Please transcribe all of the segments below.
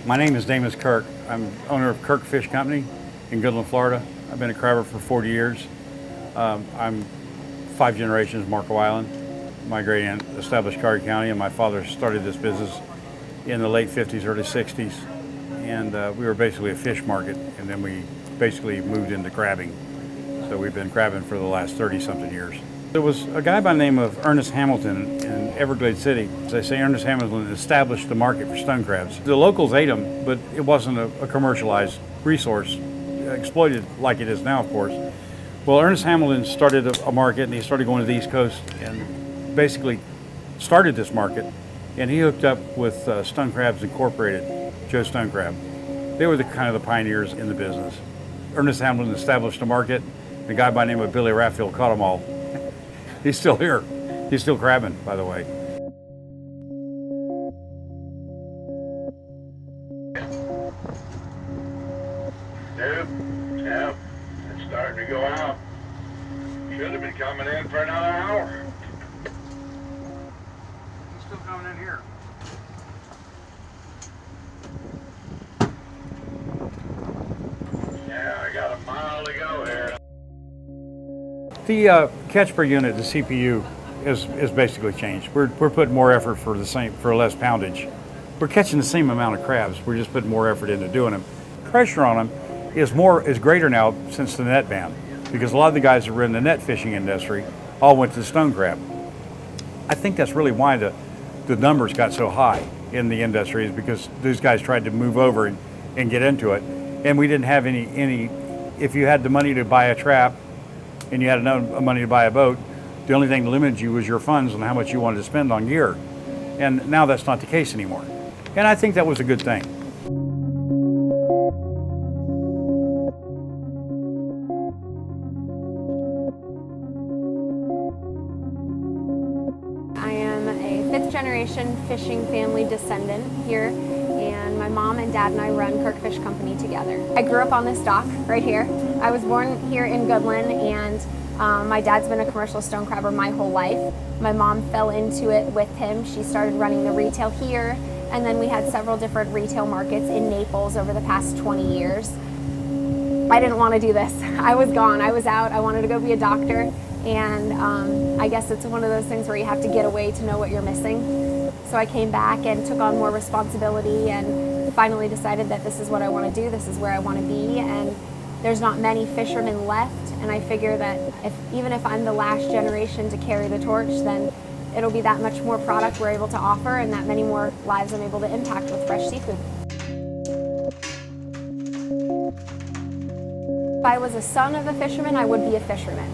My name is Damas Kirk. I'm owner of Kirk Fish Company in Goodland, Florida. I've been a crabber for 40 years. I'm 5 generations Marco Island. My great aunt established Carter County, and my father started this business in the late 50s, early 60s. And we were basically a fish market, and then we basically moved into crabbing. So we've been crabbing for the last 30-something years. There was a guy by the name of Ernest Hamilton in Everglades City. As they say, Ernest Hamilton established the market for stone crabs. The locals ate them, but it wasn't a commercialized resource, exploited like it is now, of course. Well, Ernest Hamilton started a market, and he started going to the East Coast and basically started this market. And he hooked up with Stone Crabs Incorporated, Joe Stone Crab. They were the kind of the pioneers in the business. Ernest Hamilton established a market. A guy by the name of Billy Rathfield caught them all. He's still here. He's still crabbing, by the way. Yep, it's starting to go out. Should have been coming in for another hour. He's still coming in here. Yeah, I got a mile to go here. The catch per unit, the CPU, is basically changed. We're putting more effort for less poundage. We're catching the same amount of crabs. We're just putting more effort into doing them. Pressure on them is greater now since the net ban, because a lot of the guys that were in the net fishing industry all went to the stone crab. I think that's really why the numbers got so high in the industry, is because these guys tried to move over and get into it, and we didn't have any. If you had the money to buy a trap and you had enough money to buy a boat, the only thing that limited you was your funds and how much you wanted to spend on gear. And now that's not the case anymore. And I think that was a good thing. I am a 5th generation fishing family descendant here, and my mom and dad and I run Kirk Fish Company together. I grew up on this dock right here. I was born here in Goodland, and my dad's been a commercial stone crabber my whole life. My mom fell into it with him. She started running the retail here, and then we had several different retail markets in Naples over the past 20 years. I didn't want to do this. I was gone, I was out, I wanted to go be a doctor, and I guess it's one of those things where you have to get away to know what you're missing. So I came back and took on more responsibility and finally decided that this is what I want to do, this is where I want to be, and there's not many fishermen left, and I figure that even if I'm the last generation to carry the torch, then it'll be that much more product we're able to offer and that many more lives I'm able to impact with fresh seafood. If I was a son of a fisherman, I would be a fisherman.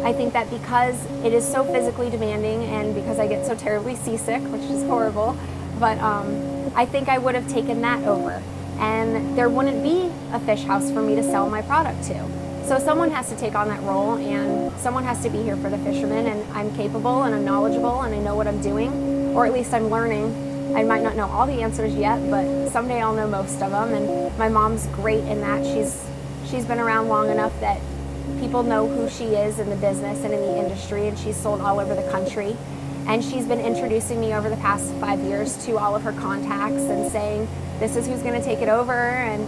I think that because it is so physically demanding and because I get so terribly seasick, which is horrible, but I think I would have taken that over. And there wouldn't be a fish house for me to sell my product to. So someone has to take on that role, and someone has to be here for the fishermen, and I'm capable and I'm knowledgeable and I know what I'm doing, or at least I'm learning. I might not know all the answers yet, but someday I'll know most of them, and my mom's great in that. She's been around long enough that people know who she is in the business and in the industry, and she's sold all over the country. And she's been introducing me over the past 5 years to all of her contacts and saying, this is who's going to take it over, and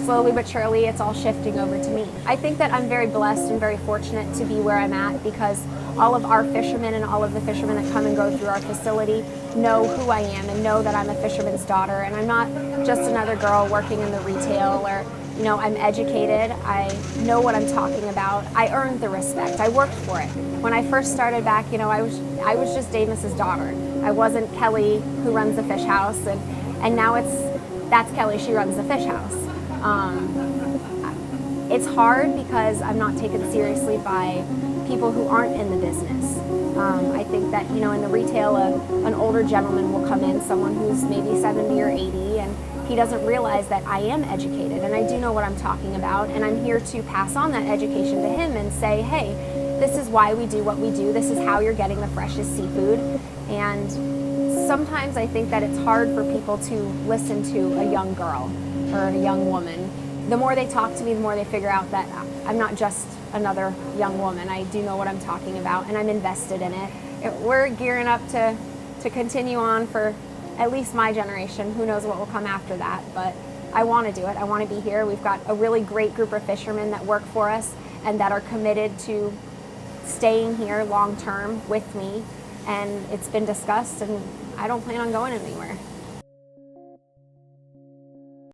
slowly but surely it's all shifting over to me. I think that I'm very blessed and very fortunate to be where I'm at, because all of our fishermen and all of the fishermen that come and go through our facility know who I am and know that I'm a fisherman's daughter, and I'm not just another girl working in the retail, or I'm educated, I know what I'm talking about, I earned the respect, I worked for it. When I first started back, I was just Damas's daughter. I wasn't Kelly who runs the fish house, and now that's Kelly, she runs the fish house. It's hard because I'm not taken seriously by people who aren't in the business. I think that, in the retail, an older gentleman will come in, someone who's maybe 70 or 80, and he doesn't realize that I am educated and I do know what I'm talking about, and I'm here to pass on that education to him and say, hey, this is why we do what we do, this is how you're getting the freshest seafood. And sometimes I think that it's hard for people to listen to a young girl or a young woman. The more they talk to me, the more they figure out that I'm not just another young woman. I do know what I'm talking about, and I'm invested in it. We're gearing up to continue on for at least my generation. Who knows what will come after that, but I want to do it. I want to be here. We've got a really great group of fishermen that work for us and that are committed to staying here long term with me, and it's been discussed, and I don't plan on going anywhere.